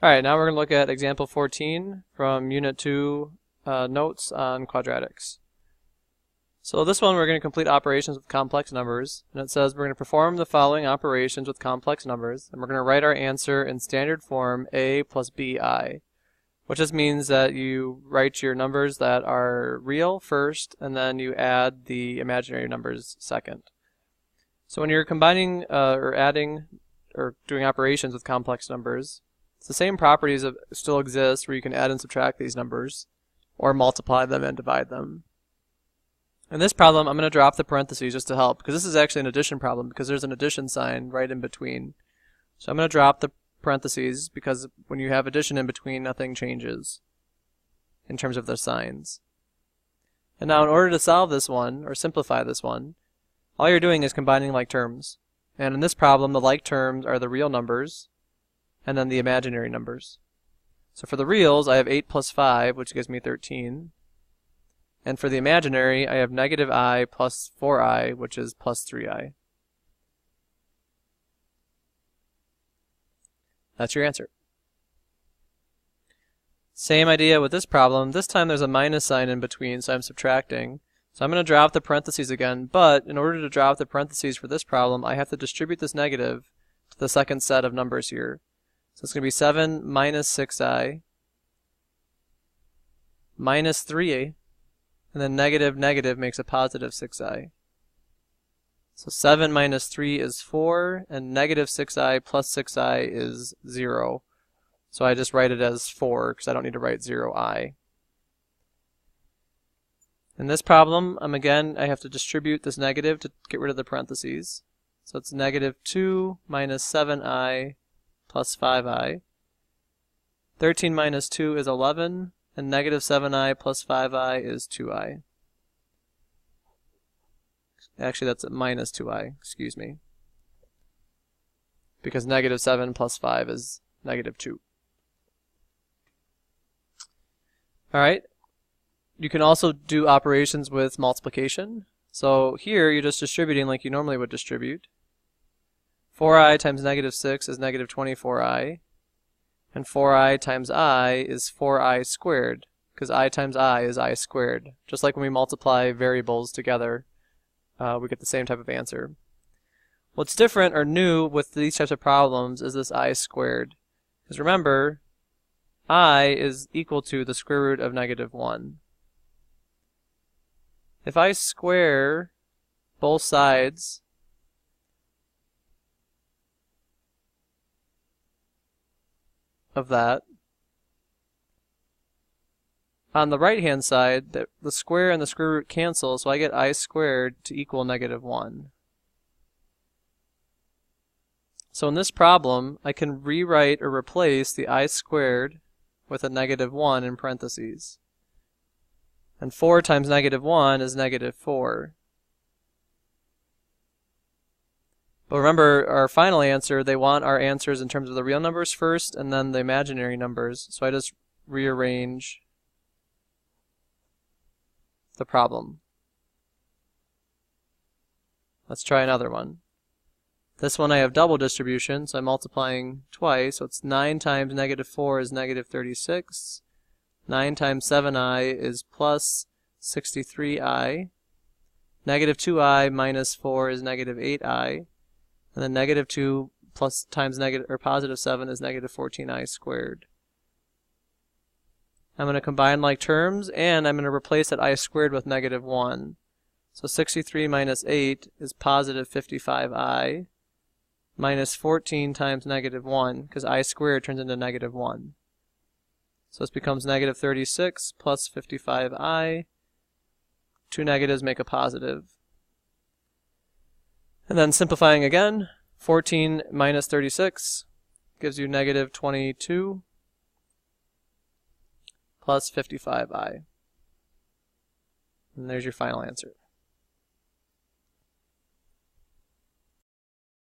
Alright, now we're going to look at example 14 from Unit 2 notes on quadratics. So this one we're going to complete operations with complex numbers, and it says we're going to perform the following operations with complex numbers, and we're going to write our answer in standard form a plus bi, which just means that you write your numbers that are real first, and then you add the imaginary numbers second. So when you're combining or adding or doing operations with complex numbers, it's the same properties that still exist where you can add and subtract these numbers or multiply them and divide them. In this problem, I'm going to drop the parentheses just to help, because this is actually an addition problem because there's an addition sign right in between. So I'm going to drop the parentheses because when you have addition in between, nothing changes in terms of the signs. And now in order to solve this one, or simplify this one, all you're doing is combining like terms. And in this problem, the like terms are the real numbers and then the imaginary numbers. So for the reals, I have 8 plus 5, which gives me 13. And for the imaginary, I have negative I plus 4i, which is plus 3i. That's your answer. Same idea with this problem. This time there's a minus sign in between, so I'm subtracting. So I'm going to drop the parentheses again, but in order to drop the parentheses for this problem, I have to distribute this negative to the second set of numbers here. So it's going to be 7 minus 6i minus 3a, and then negative negative makes a positive 6i. So 7 minus 3 is 4, and negative 6i plus 6i is 0. So I just write it as 4 because I don't need to write 0i. In this problem, I have to distribute this negative to get rid of the parentheses. So it's negative 2 minus 7i plus 5i. 13 minus 2 is 11, and negative 7i plus 5i is 2i. Actually, that's a minus 2i, excuse me. Because negative 7 plus 5 is negative 2. Alright, you can also do operations with multiplication. So here, you're just distributing like you normally would distribute. 4i times negative 6 is negative 24i. And 4i times I is 4i squared, because I times I is I squared. Just like when we multiply variables together, we get the same type of answer. What's different or new with these types of problems is this I squared. Because remember, I is equal to the square root of negative 1. If I square both sides of that, on the right hand side, the square and the square root cancel, so I get I squared to equal negative 1. So in this problem, I can rewrite or replace the I squared with a negative 1 in parentheses. And 4 times negative 1 is negative 4. But remember, our final answer, they want our answers in terms of the real numbers first and then the imaginary numbers. So I just rearrange the problem. Let's try another one. This one I have double distribution, so I'm multiplying twice. So it's 9 times negative 4 is negative 36. 9 times 7i is plus 63i. Negative 2i minus 4 is negative 8i. And then negative 2 plus times negative or positive 7 is negative 14i squared. I'm going to combine like terms, and I'm going to replace that I squared with negative 1. So 63 minus 8 is positive 55i minus 14 times negative 1, because I squared turns into negative 1. So this becomes negative 36 plus 55i. Two negatives make a positive. And then simplifying again, 14 minus 36 gives you negative 22 plus 55i. And there's your final answer.